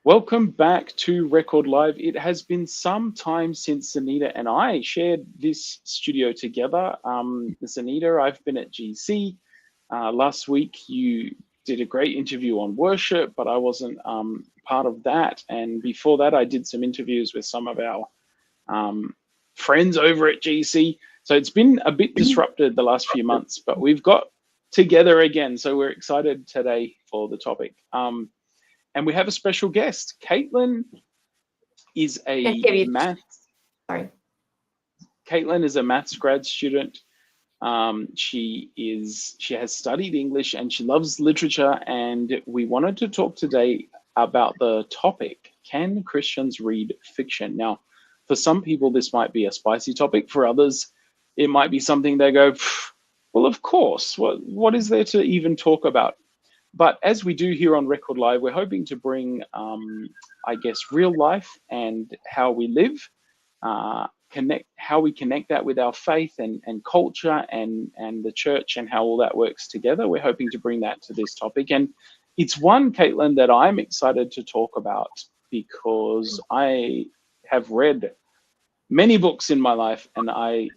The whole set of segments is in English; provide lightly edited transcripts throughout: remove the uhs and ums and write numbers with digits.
Welcome back to Record Live. It has been some time since Zanita and I shared this studio together. Zanita, I've been at GC. Last week, you did a great interview on worship, but I wasn't part of that. And before that, I did some interviews with some of our friends over at GC. So it's been a bit disrupted the last few months, but we've got together again. So we're excited today for the topic. And we have a special guest. Caitlin is a maths. Sorry. Caitlin is a maths grad student. She has studied English and she loves literature. And we wanted to talk today about the topic: can Christians read fiction? Now, for some people, this might be a spicy topic. For others, it might be something they go, well, of course. What is there to even talk about? But as we do here on Record Live, we're hoping to bring, I guess, real life and how we live, how we connect that with our faith and culture and the church and how all that works together. We're hoping to bring that to this topic. And it's one, Caitlin, that I'm excited to talk about because I have read many books in my life and I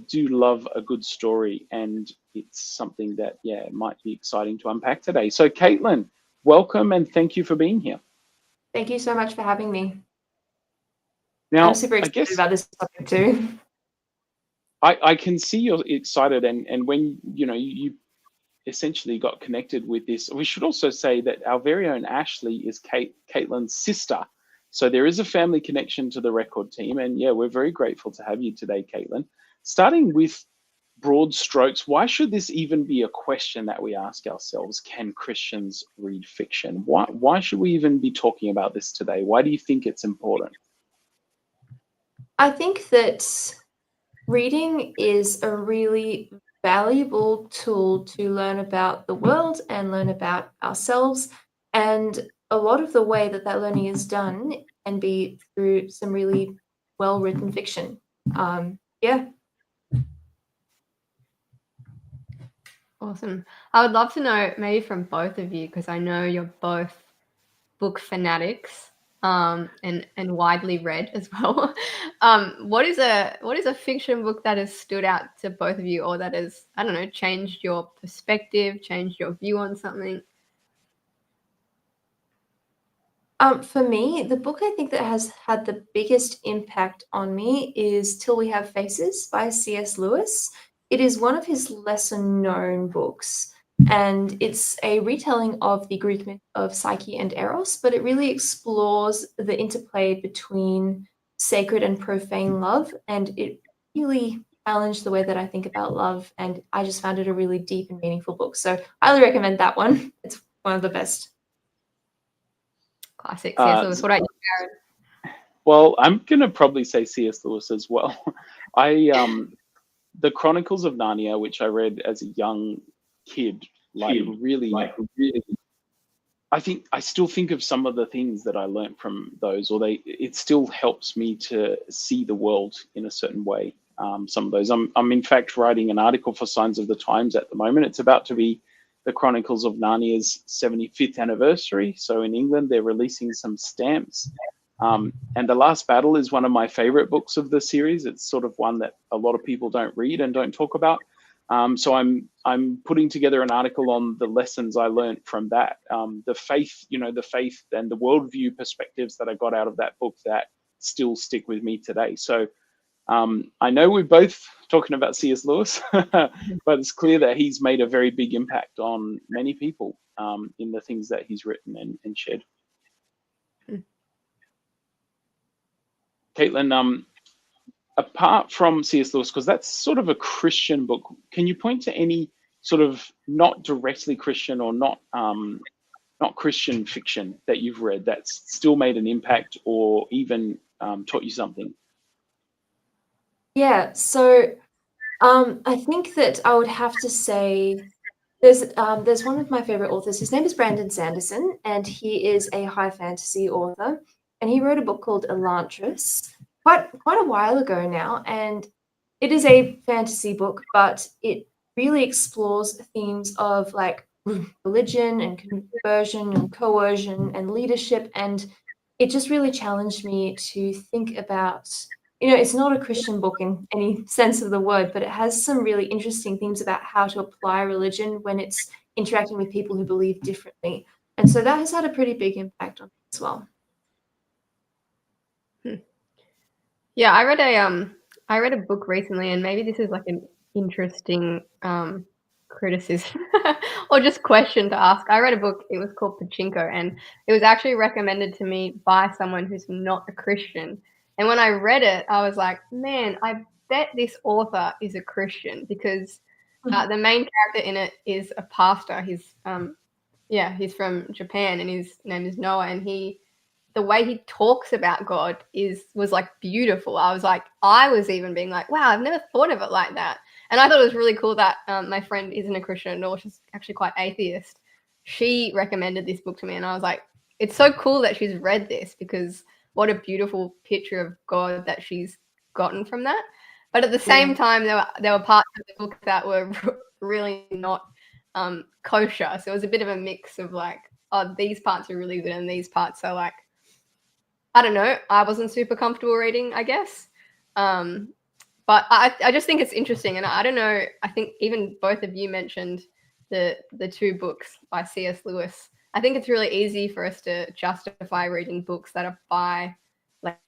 do love a good story, and it's something that, might be exciting to unpack today. So, Caitlin, welcome and thank you for being here. Thank you so much for having me. Now, I'm super excited about this topic too. I can see you're excited, and when you essentially got connected with this, we should also say that our very own Ashley is Caitlin's sister. So there is a family connection to the Record team, and we're very grateful to have you today, Caitlin. Starting with broad strokes, why should this even be a question that we ask ourselves? Can Christians read fiction? Why should we even be talking about this today? Why do you think it's important? I think that reading is a really valuable tool to learn about the world and learn about ourselves. And a lot of the way that learning is done can be through some really well-written fiction. Awesome. I would love to know, maybe from both of you, because I know you're both book fanatics and widely read as well. What is a fiction book that has stood out to both of you, or that has, I don't know, changed your perspective, changed your view on something? For me, the book I think that has had the biggest impact on me is Till We Have Faces by C.S. Lewis. It is one of his lesser-known books, and it's a retelling of the Greek myth of Psyche and Eros, but it really explores the interplay between sacred and profane love, and it really challenged the way that I think about love, and I just found it a really deep and meaningful book. So I highly recommend that one. It's one of the best. Classic C.S. Lewis. What about you, Aaron? Well, I'm going to probably say C.S. Lewis as well. The Chronicles of Narnia, which I read as a young kid, really, I think I still think of some of the things that I learned from those, or it still helps me to see the world in a certain way. Some of those, I'm in fact writing an article for Signs of the Times at the moment. It's about to be the Chronicles of Narnia's 75th anniversary. So in England, they're releasing some stamps. And The Last Battle is one of my favorite books of the series. It's sort of one that a lot of people don't read and don't talk about. So I'm putting together an article on the lessons I learned from that, the faith and the worldview perspectives that I got out of that book that still stick with me today. So I know we're both talking about C.S. Lewis, but it's clear that he's made a very big impact on many people in the things that he's written and shared. Caitlin, apart from C.S. Lewis, because that's sort of a Christian book, can you point to any sort of not directly Christian or not Christian fiction that you've read that's still made an impact or even taught you something? Yeah, so I think that I would have to say there's one of my favorite authors. His name is Brandon Sanderson, and he is a high fantasy author. And he wrote a book called Elantris quite a while ago now. And it is a fantasy book, but it really explores themes of like religion and conversion and coercion and leadership. And it just really challenged me to think about, it's not a Christian book in any sense of the word, but it has some really interesting themes about how to apply religion when it's interacting with people who believe differently. And so that has had a pretty big impact on me as well. Yeah, I read a book recently, and maybe this is like an interesting criticism or just question to ask. I read a book, it was called Pachinko, and it was actually recommended to me by someone who's not a Christian. And when I read it, I was like, man, I bet this author is a Christian, because the main character in it is a pastor. He's from Japan, and his name is Noah, and the way he talks about God was like beautiful. I was even being like, wow, I've never thought of it like that. And I thought it was really cool that my friend isn't a Christian at all. She's actually quite atheist. She recommended this book to me, and I was like, it's so cool that she's read this, because what a beautiful picture of God that she's gotten from that. But at the same time, there were parts of the book that were really not kosher. So it was a bit of a mix of like, oh, these parts are really good and these parts are like, I don't know, I wasn't super comfortable reading, I guess. But I just think it's interesting. And I don't know, I think even both of you mentioned the two books by C.S. Lewis. I think it's really easy for us to justify reading books that are by like,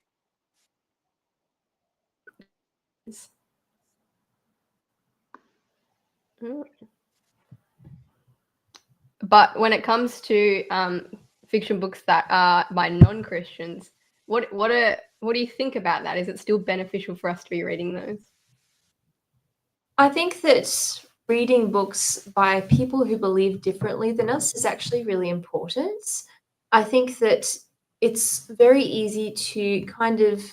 but when it comes to fiction books that are by non-Christians, what do you think about that? Is it still beneficial for us to be reading those? I think that reading books by people who believe differently than us is actually really important. I think that it's very easy to kind of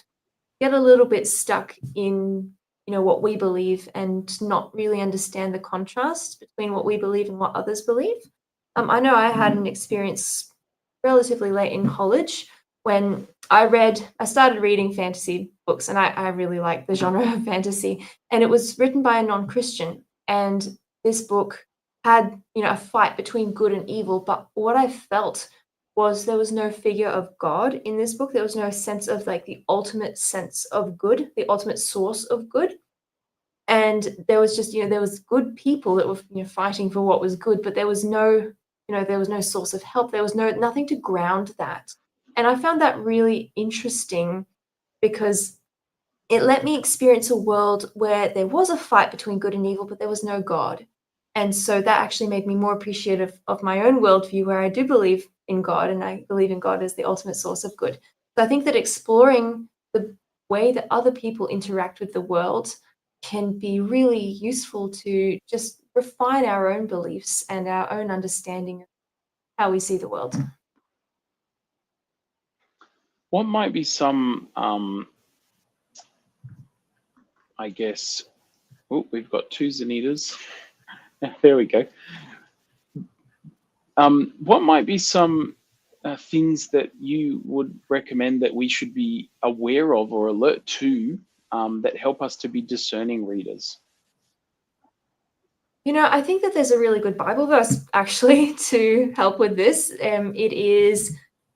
get a little bit stuck in, what we believe and not really understand the contrast between what we believe and what others believe. I know I had an experience relatively late in college when I started reading fantasy books, and I really like the genre of fantasy, and it was written by a non-Christian, and this book had, a fight between good and evil, but what I felt was there was no figure of God in this book. There was no sense of like the ultimate sense of good, the ultimate source of good. And there was just, there was good people that were, fighting for what was good, but there was no, there was no source of help. There was nothing to ground that. And I found that really interesting because it let me experience a world where there was a fight between good and evil, but there was no God. And so that actually made me more appreciative of my own worldview, where I do believe in God, and I believe in God as the ultimate source of good. So I think that exploring the way that other people interact with the world can be really useful to just refine our own beliefs and our own understanding of how we see the world. What might be some, I guess, we've got two Zanitas. There we go. What might be some things that you would recommend that we should be aware of or alert to that help us to be discerning readers? I think that there's a really good Bible verse actually to help with this.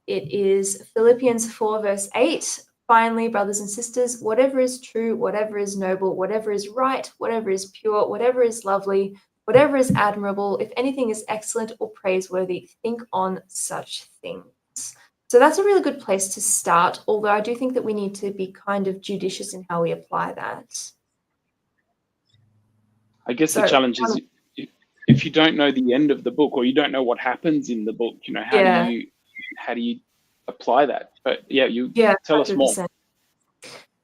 It is Philippians 4 verse 8. Finally, brothers and sisters, whatever is true, whatever is noble, whatever is right, whatever is pure, whatever is lovely, whatever is admirable, if anything is excellent or praiseworthy, think on such things. So that's a really good place to start, although I do think that we need to be kind of judicious in how we apply that. I guess the challenge is if you don't know the end of the book, or you don't know what happens in the book, how do you apply that? But tell 100%. Us more.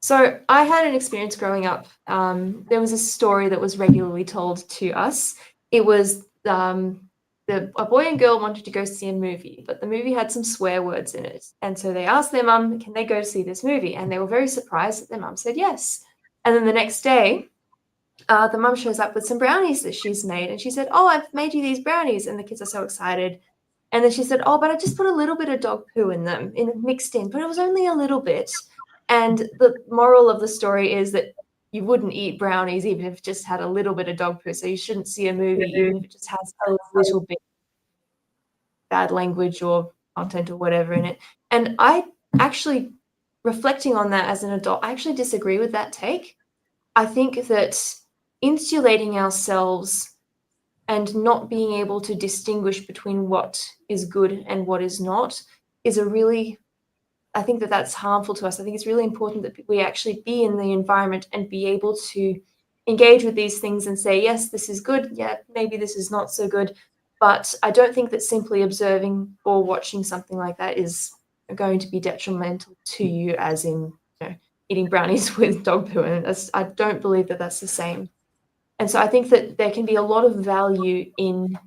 So I had an experience growing up. There was a story that was regularly told to us. It was a boy and girl wanted to go see a movie, but the movie had some swear words in it. And so they asked their mum, can they go see this movie? And they were very surprised that their mum said yes. And then the next day, the mum shows up with some brownies that she's made. And she said, oh, I've made you these brownies. And the kids are so excited. And then she said, oh, but I just put a little bit of dog poo in them, mixed in, but it was only a little bit. And the moral of the story is that you wouldn't eat brownies even if it just had a little bit of dog poo. So you shouldn't see a movie even if it just has a little bit of bad language or content or whatever in it. And I actually reflecting on that as an adult, I actually disagree with that take. I think that insulating ourselves and not being able to distinguish between what is good and what is not is I think that that's harmful to us. I think it's really important that we actually be in the environment and be able to engage with these things and say, yes, this is good. Yeah, maybe this is not so good. But I don't think that simply observing or watching something like that is going to be detrimental to you, as in, eating brownies with dog poo. And I don't believe that that's the same. And so I think that there can be a lot of value in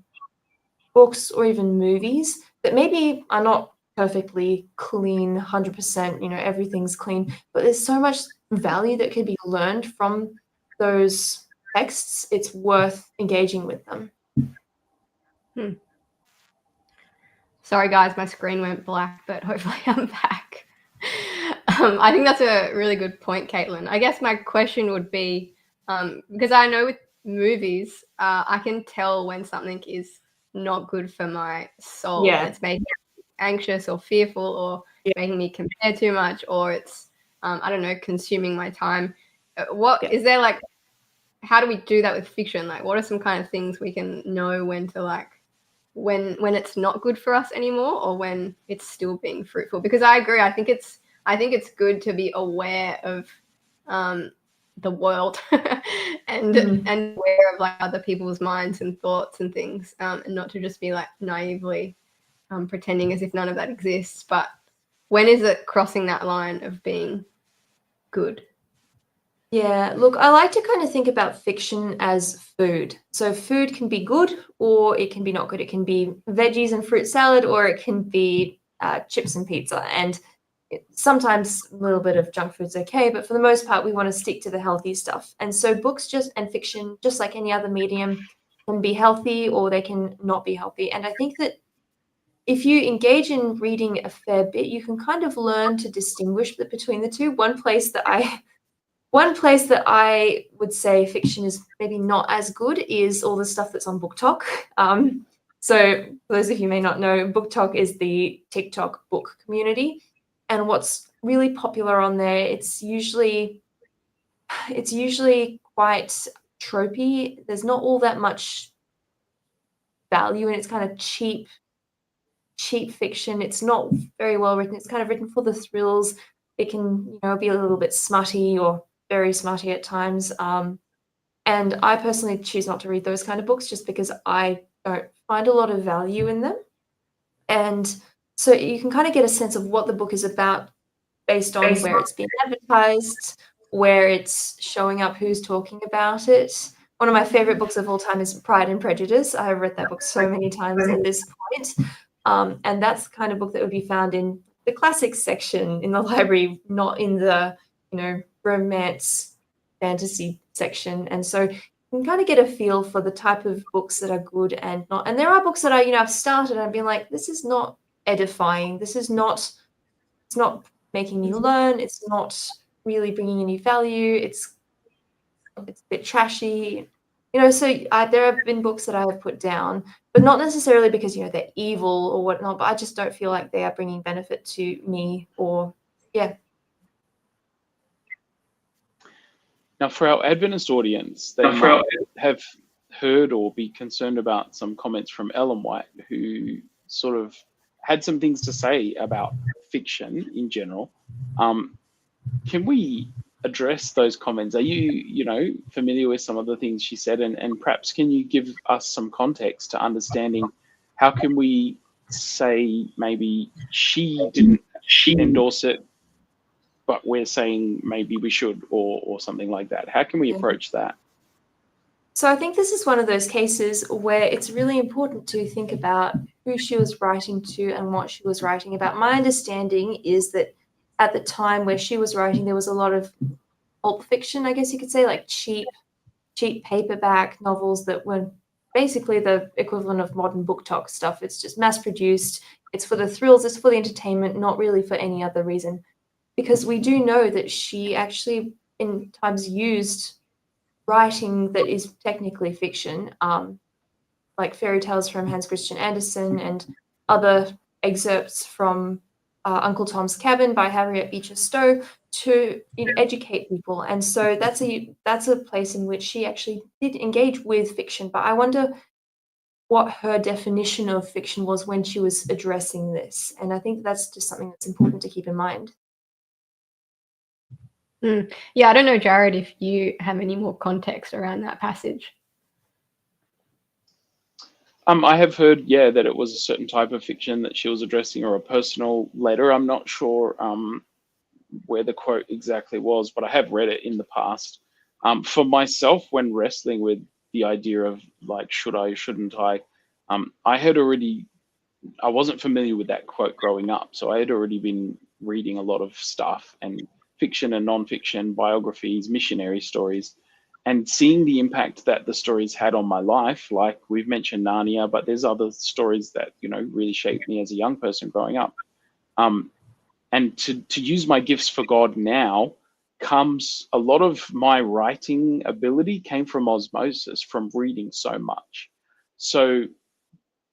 books or even movies that maybe are not perfectly clean, 100%, everything's clean, but there's so much value that can be learned from those texts. It's worth engaging with them. Sorry, guys, my screen went black, but hopefully I'm back. I think that's a really good point, Caitlin. I guess my question would be, because I know with movies, I can tell when something is not good for my soul. Yeah. It's making me anxious or fearful, or making me compare too much, or it's, I don't know, consuming my time. Is there, like, how do we do that with fiction? Like, what are some kind of things we can know when to, like, when it's not good for us anymore, or when it's still being fruitful? Because I agree. I think it's good to be aware of the world and aware of, like, other people's minds and thoughts and things, and not to just be, like, naively pretending as if none of that exists. But when is it crossing that line of being good? Yeah, look, I like to kind of think about fiction as food. So food can be good or it can be not good. It can be veggies and fruit salad, or it can be chips and pizza. And sometimes a little bit of junk food's okay, but for the most part, we want to stick to the healthy stuff. And so books and fiction, just like any other medium, can be healthy or they can not be healthy. And I think that if you engage in reading a fair bit, you can kind of learn to distinguish between the two. One place that I would say fiction is maybe not as good is all the stuff that's on BookTok. So for those of you who may not know, BookTok is the TikTok book community. And what's really popular on there, it's usually quite tropey. There's not all that much value, and it's kind of cheap fiction. It's not very well written. It's kind of written for the thrills. It can, be a little bit smutty or very smutty at times. And I personally choose not to read those kind of books just because I don't find a lot of value in them. And so you can kind of get a sense of what the book is about based on where it's being advertised, where it's showing up, who's talking about it. One of my favorite books of all time is Pride and Prejudice. I've read that book so many times at this point. And that's the kind of book that would be found in the classics section in the library, not in the, romance fantasy section. And so you can kind of get a feel for the type of books that are good and not. And there are books that I've started and I've been like, this is not edifying. It's not making me learn. It's not really bringing any value. It's a bit trashy. So there have been books that I have put down, but not necessarily because, they're evil or whatnot, but I just don't feel like they are bringing benefit to me or, yeah. Now, for our Adventist audience, they might have heard or be concerned about some comments from Ellen White, who sort of had some things to say about fiction in general. Can we address those comments? Are you, familiar with some of the things she said? And perhaps can you give us some context to understanding how can we say maybe she didn't endorse it, but we're saying maybe we should, or something like that? How can we approach that? So I think this is one of those cases where it's really important to think about who she was writing to and what she was writing about. My understanding is that at the time where she was writing, there was a lot of pulp fiction, I guess you could say, like cheap paperback novels that were basically the equivalent of modern BookTok stuff. It's just mass produced. It's for the thrills. It's for the entertainment, not really for any other reason. Because we do know that she actually in times used writing that is technically fiction, like fairy tales from Hans Christian Andersen and other excerpts from Uncle Tom's Cabin by Harriet Beecher Stowe to educate people. And so that's a place in which she actually did engage with fiction. But I wonder what her definition of fiction was when she was addressing this. And I think that's just something that's important to keep in mind. Yeah, I don't know, Jared, if you have any more context around that passage. I have heard, that it was a certain type of fiction that she was addressing, or a personal letter. I'm not sure where the quote exactly was, but I have read it in the past. For myself, when wrestling with the idea of like, should I, shouldn't I wasn't familiar with that quote growing up. So I had already been reading a lot of stuff, and fiction and non-fiction, biographies, missionary stories, and seeing the impact that the stories had on my life. Like we've mentioned Narnia, but there's other stories that, really shaped me as a young person growing up. And to use my gifts for God now comes a lot of my writing ability came from osmosis, from reading so much. So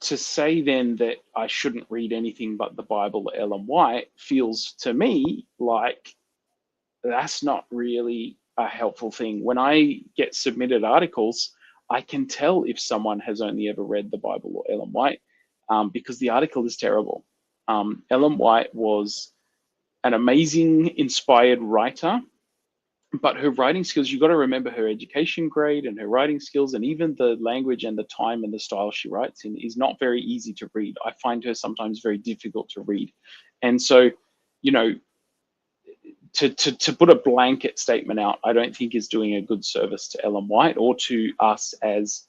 to say then that I shouldn't read anything but the Bible or Ellen White feels to me like that's not really a helpful thing. When I get submitted articles, I can tell if someone has only ever read the Bible or Ellen White, because the article is terrible. Ellen White was an amazing, inspired writer, but her writing skills, you've got to remember her education grade and her writing skills, and even the language and the time and the style she writes in is not very easy to read. I find her sometimes very difficult to read. And so, to put a blanket statement out, I don't think is doing a good service to Ellen White or to us as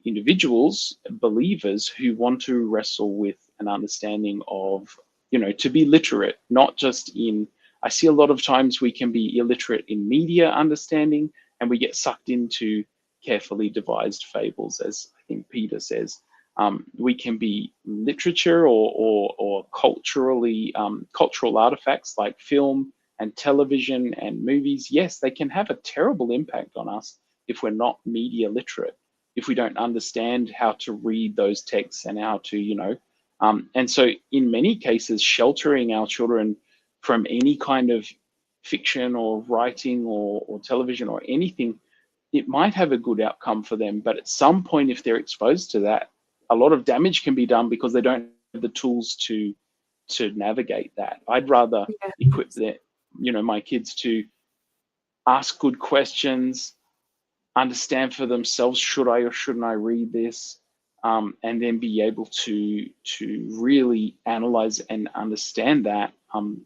individuals, believers who want to wrestle with an understanding of, to be literate, not just in, I see a lot of times we can be illiterate in media understanding, and we get sucked into carefully devised fables, as I think Peter says. We can be literature or culturally cultural artifacts like film and television and movies. Yes, they can have a terrible impact on us if we're not media literate, if we don't understand how to read those texts and how to, and so in many cases, sheltering our children from any kind of fiction or writing or television or anything, it might have a good outcome for them. But at some point, if they're exposed to that, a lot of damage can be done because they don't have the tools to navigate that. I'd rather equip my kids to ask good questions, understand for themselves, should I or shouldn't I read this, and then be able to really analyze and understand that,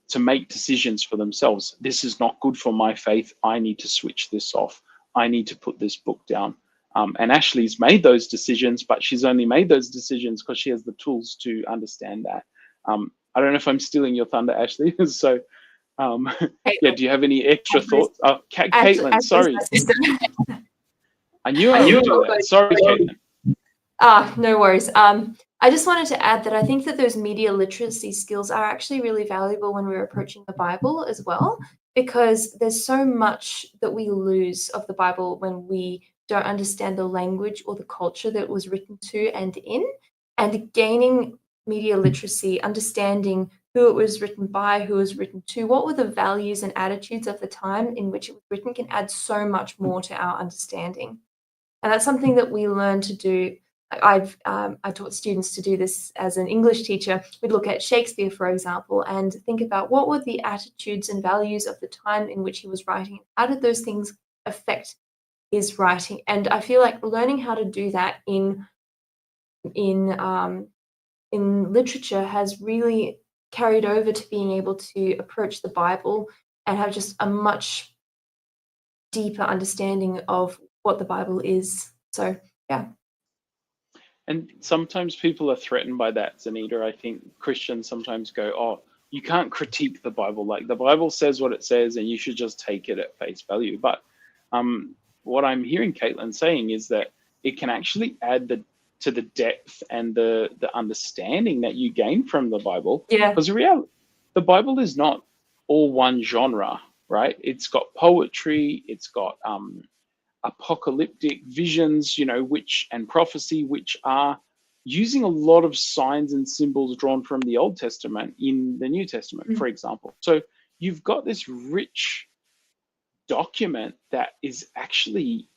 to make decisions for themselves. This is not good for my faith. I need to switch this off. I need to put this book down. And Ashley's made those decisions, but she's only made those decisions because she has the tools to understand that. I don't know if I'm stealing your thunder, Ashley. So, do you have any extra thoughts? Oh, Caitlin, sorry. I knew I would do that. Sorry, Caitlin. No worries. I just wanted to add that I think that those media literacy skills are actually really valuable when we're approaching the Bible as well, because there's so much that we lose of the Bible when we don't understand the language or the culture that it was written to and in. And gaining media literacy, understanding who it was written by, who it was written to, what were the values and attitudes of the time in which it was written, can add so much more to our understanding. And that's something that we learn to do. I taught students to do this as an English teacher. We'd look at Shakespeare, for example, and think about what were the attitudes and values of the time in which he was writing. How did those things affect his writing? And I feel like learning how to do that in literature has really carried over to being able to approach the Bible and have just a much deeper understanding of what the Bible is. So, yeah. And sometimes people are threatened by that, Zanita. I think Christians sometimes go, oh, you can't critique the Bible. Like, the Bible says what it says and you should just take it at face value. But what I'm hearing Caitlin saying is that it can actually add to the depth and the understanding that you gain from the Bible. Yeah. Because the Bible is not all one genre, right? It's got poetry, it's got apocalyptic visions, and prophecy, which are using a lot of signs and symbols drawn from the Old Testament in the New Testament, for example. So you've got this rich document that is actually,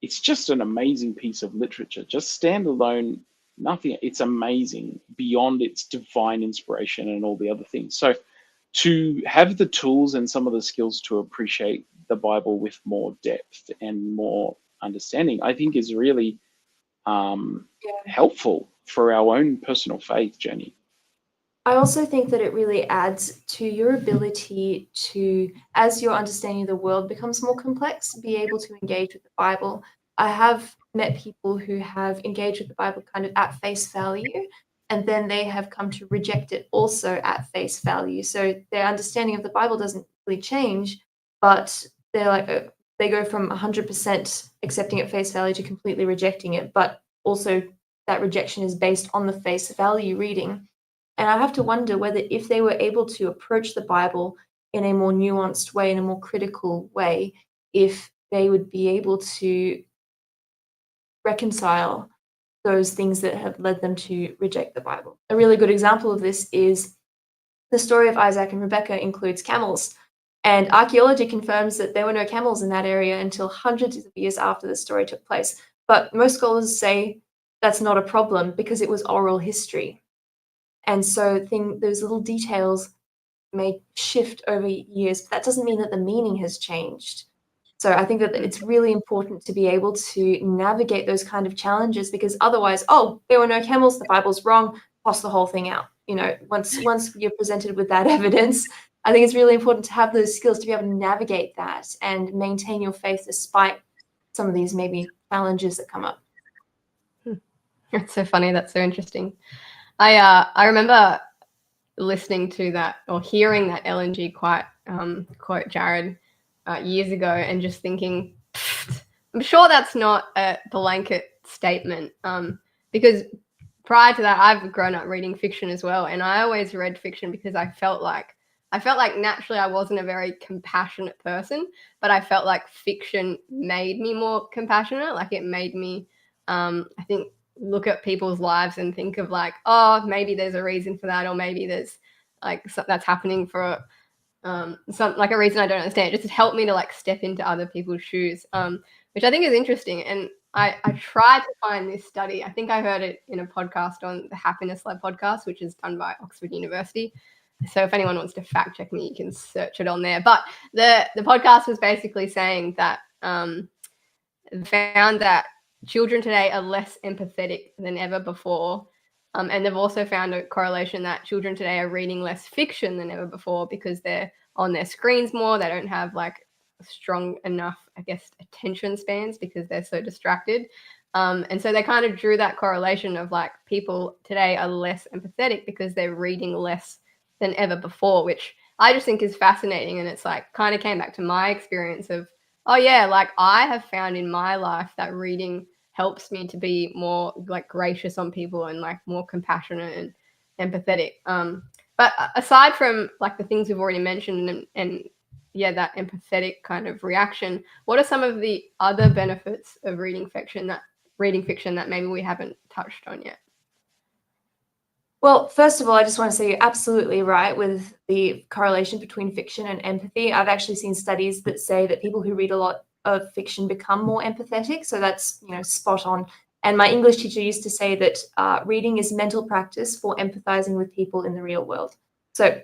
it's just an amazing piece of literature. Just standalone, nothing, it's amazing beyond its divine inspiration and all the other things. So to have the tools and some of the skills to appreciate the Bible with more depth and more understanding, I think is really helpful for our own personal faith journey. I also think that it really adds to your ability to, as your understanding of the world becomes more complex, be able to engage with the Bible. I have met people who have engaged with the Bible kind of at face value, and then they have come to reject it also at face value. So their understanding of the Bible doesn't really change, but they're like, they go from 100% accepting at face value to completely rejecting it, but also that rejection is based on the face value reading. And I have to wonder whether if they were able to approach the Bible in a more nuanced way, in a more critical way, if they would be able to reconcile those things that have led them to reject the Bible. A really good example of this is the story of Isaac and Rebekah includes camels. And archaeology confirms that there were no camels in that area until hundreds of years after the story took place. But most scholars say that's not a problem because it was oral history. And so those little details may shift over years, but that doesn't mean that the meaning has changed. So I think that it's really important to be able to navigate those kind of challenges, because otherwise, oh, there were no camels, the Bible's wrong, toss the whole thing out. You know, once you're presented with that evidence, I think it's really important to have those skills to be able to navigate that and maintain your faith despite some of these maybe challenges that come up. That's so funny. That's so interesting. I remember listening to that or hearing that Ellen G. quote Jared years ago and just thinking, I'm sure that's not a blanket statement, because prior to that, I've grown up reading fiction as well, and I always read fiction because I felt like naturally I wasn't a very compassionate person, but I felt like fiction made me more compassionate. Like it made me, I think, look at people's lives and think of like, oh, maybe there's a reason for that, or maybe there's like that's happening for some like a reason I don't understand. It just helped me to like step into other people's shoes, which I think is interesting. And I tried to find this study. I think I heard it in a podcast on the Happiness Lab podcast, which is done by Oxford University. So if anyone wants to fact check me, you can search it on there. But the podcast was basically saying that found that children today are less empathetic than ever before. And they've also found a correlation that children today are reading less fiction than ever before because they're on their screens more. They don't have like strong enough, I guess, attention spans because they're so distracted. And so they kind of drew that correlation of like people today are less empathetic because they're reading less than ever before, which I just think is fascinating. And it's like kind of came back to my experience of, oh yeah, like I have found in my life that reading helps me to be more like gracious on people and like more compassionate and empathetic. But aside from like the things we've already mentioned and yeah, that empathetic kind of reaction, what are some of the other benefits of reading fiction that maybe we haven't touched on yet? Well, first of all, I just want to say you're absolutely right with the correlation between fiction and empathy. I've actually seen studies that say that people who read a lot of fiction become more empathetic. So that's, spot on. And my English teacher used to say that reading is mental practice for empathizing with people in the real world. So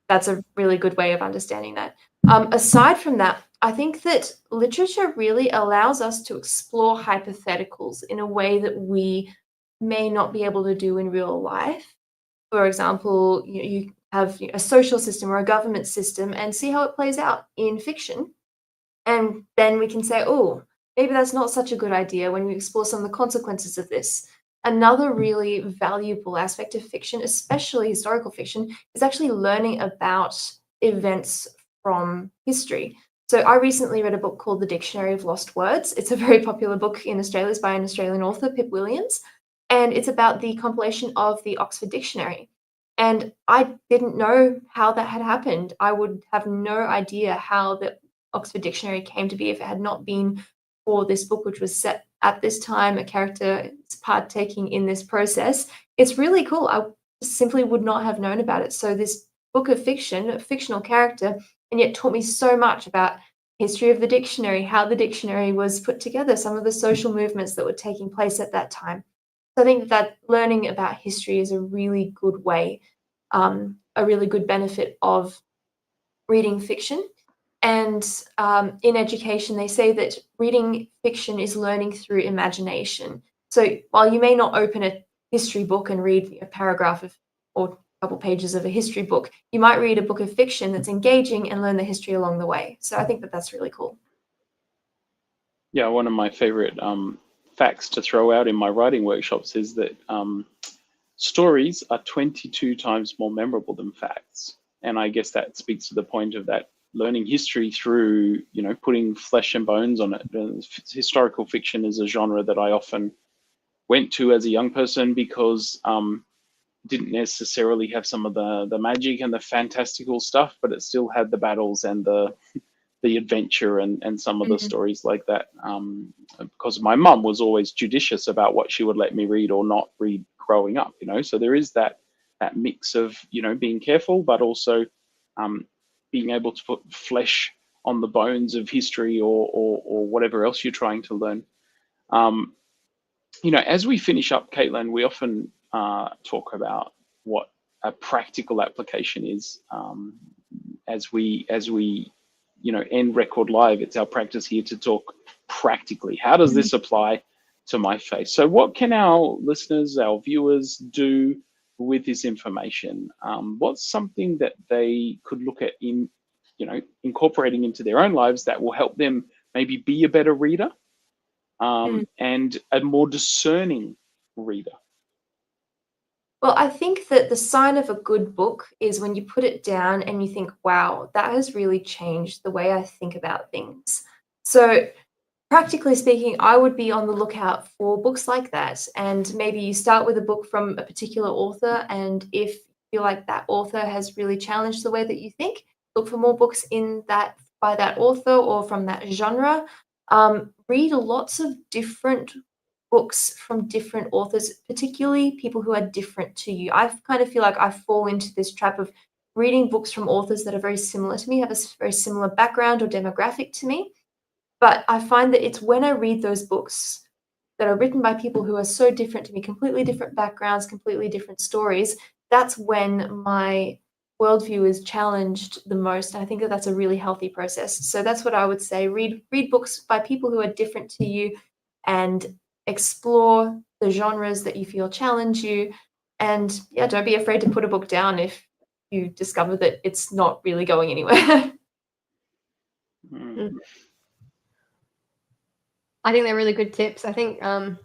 that's a really good way of understanding that. Aside from that, I think that literature really allows us to explore hypotheticals in a way that we may not be able to do in real life. For example, you have a social system or a government system and see how it plays out in fiction. And then we can say, oh, maybe that's not such a good idea when we explore some of the consequences of this. Another really valuable aspect of fiction, especially historical fiction, is actually learning about events from history. So I recently read a book called The Dictionary of Lost Words. It's a very popular book in Australia. It's by an Australian author, Pip Williams. And it's about the compilation of the Oxford Dictionary. And I didn't know how that had happened. I would have no idea how the Oxford Dictionary came to be if it had not been for this book, which was set at this time, a character is partaking in this process. It's really cool. I simply would not have known about it. So this book of fiction, a fictional character, and yet taught me so much about history of the dictionary, how the dictionary was put together, some of the social movements that were taking place at that time. So I think that learning about history is a really good way, a really good benefit of reading fiction. And in education, they say that reading fiction is learning through imagination. So while you may not open a history book and read a paragraph of or a couple pages of a history book, you might read a book of fiction that's engaging and learn the history along the way. So I think that that's really cool. Yeah, one of my favorite facts to throw out in my writing workshops is that stories are 22 times more memorable than facts. And I guess that speaks to the point of that learning history through, you know, putting flesh and bones on it. Historical fiction is a genre that I often went to as a young person because didn't necessarily have some of the magic and the fantastical stuff, but it still had the battles and the adventure and some of the stories like that. Because my mum was always judicious about what she would let me read or not read growing up, you know. So there is that mix of, you know, being careful, but also being able to put flesh on the bones of history or whatever else you're trying to learn. You know, as we finish up, Caitlin, we often talk about what a practical application is. As we you know, end Record Live, it's our practice here to talk practically. How does this apply to my faith? So what can our listeners, our viewers do with this information? What's something that they could look at in, you know, incorporating into their own lives that will help them maybe be a better reader and a more discerning reader? Well, I think that the sign of a good book is when you put it down and you think, wow, that has really changed the way I think about things. So practically speaking, I would be on the lookout for books like that. And maybe you start with a book from a particular author, and if you feel like that author has really challenged the way that you think, look for more books in that by that author or from that genre. Read lots of different books from different authors, particularly people who are different to you. I kind of feel like I fall into this trap of reading books from authors that are very similar to me, have a very similar background or demographic to me. But I find that it's when I read those books that are written by people who are so different to me, completely different backgrounds, completely different stories, that's when my worldview is challenged the most. And I think that that's a really healthy process. So that's what I would say. Read books by people who are different to you and explore the genres that you feel challenge you. And yeah, don't be afraid to put a book down if you discover that it's not really going anywhere. I think they're really good tips. I think,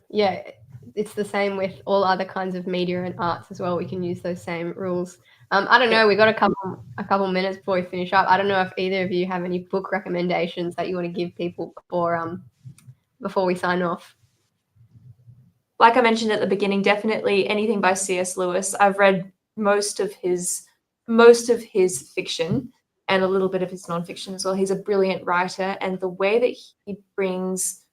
yeah, it's the same with all other kinds of media and arts as well. We can use those same rules. I don't know. We got a couple minutes before we finish up. I don't know if either of you have any book recommendations that you want to give people before we sign off. Like I mentioned at the beginning, definitely anything by C.S. Lewis. I've read most of his fiction and a little bit of his nonfiction as well. He's a brilliant writer, and the way that he brings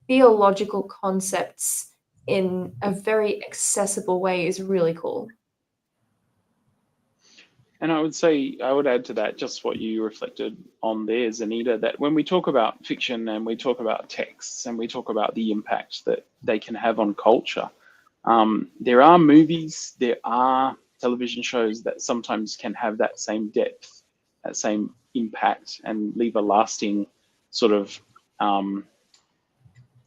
theological concepts in a very accessible way is really cool. And I would add to that just what you reflected on there, Zanita, that when we talk about fiction and we talk about texts and we talk about the impact that they can have on culture, there are movies, there are television shows that sometimes can have that same depth, that same impact, and leave a lasting sort of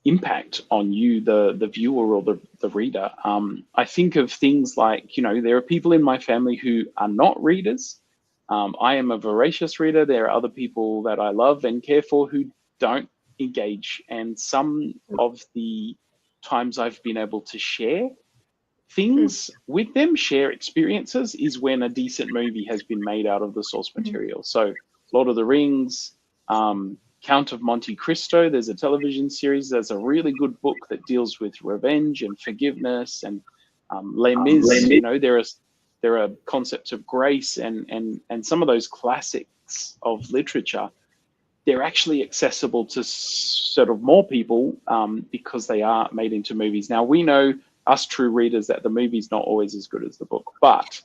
impact on you, the viewer or the reader. I think of things like, you know, there are people in my family who are not readers. I am a voracious reader. There are other people that I love and care for who don't engage. And some of the times I've been able to share things with them, share experiences, is when a decent movie has been made out of the source material. So Lord of the Rings, Count of Monte Cristo, there's a television series. There's a really good book that deals with revenge and forgiveness, and Les Mis. You know, there are concepts of grace and some of those classics of literature they're actually accessible to sort of more people because they are made into movies. Now, we know, us true readers, that the movie's not always as good as the book, but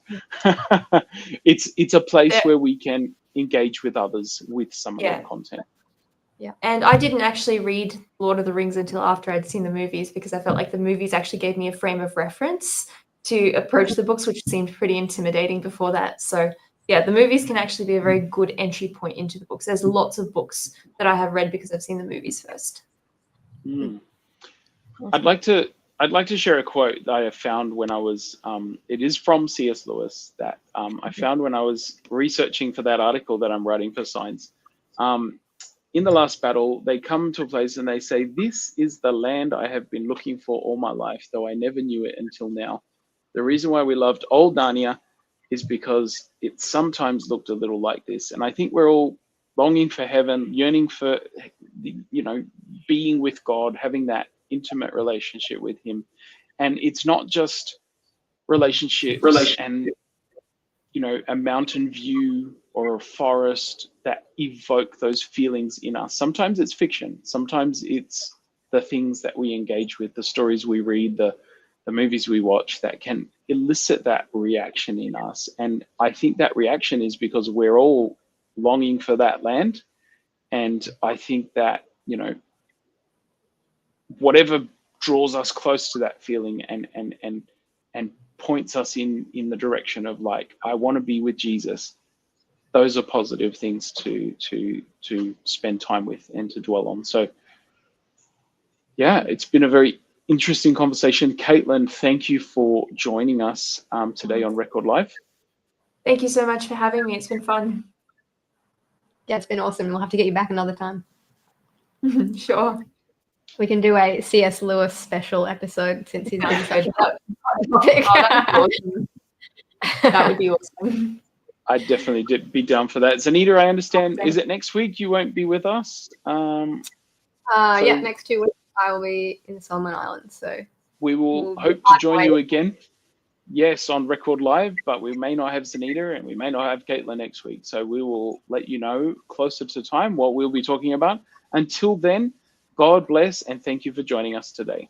it's a place where we can engage with others with some of that content. Yeah. And I didn't actually read Lord of the Rings until after I'd seen the movies, because I felt like the movies actually gave me a frame of reference to approach the books, which seemed pretty intimidating before that. So yeah, the movies can actually be a very good entry point into the books. There's lots of books that I have read because I've seen the movies first. I'd like to share a quote that I have found when I was, it is from C.S. Lewis, that I found when I was researching for that article that I'm writing for Science. In the last battle, they come to a place and they say, "This is the land I have been looking for all my life, though I never knew it until now. The reason why we loved old Narnia is because it sometimes looked a little like this." And I think we're all longing for heaven, yearning for, being with God, having that intimate relationship with him. And it's not just relationships and, a mountain view or a forest that evoke those feelings in us. Sometimes it's fiction. Sometimes it's the things that we engage with, the stories we read, the movies we watch that can elicit that reaction in us. And I think that reaction is because we're all longing for that land. And I think that, whatever draws us close to that feeling and points us in the direction of, like, I want to be with Jesus, those are positive things to spend time with and to dwell on. So yeah, it's been a very interesting conversation. Caitlin, thank you for joining us today on Record Live. Thank you so much for having me. It's been fun. Yeah, it's been awesome. We'll have to get you back another time. Sure. We can do a C.S. Lewis special episode since he's been so topic. Awesome. That would be awesome. I'd definitely be down for that. Zanita, I understand, is it next week you won't be with us? Yeah, next 2 weeks I will be in Solomon Islands. So we will hope to join you again. Yes, on Record Live, but we may not have Zanita and we may not have Caitlin next week. So we will let you know closer to time what we'll be talking about. Until then, God bless and thank you for joining us today.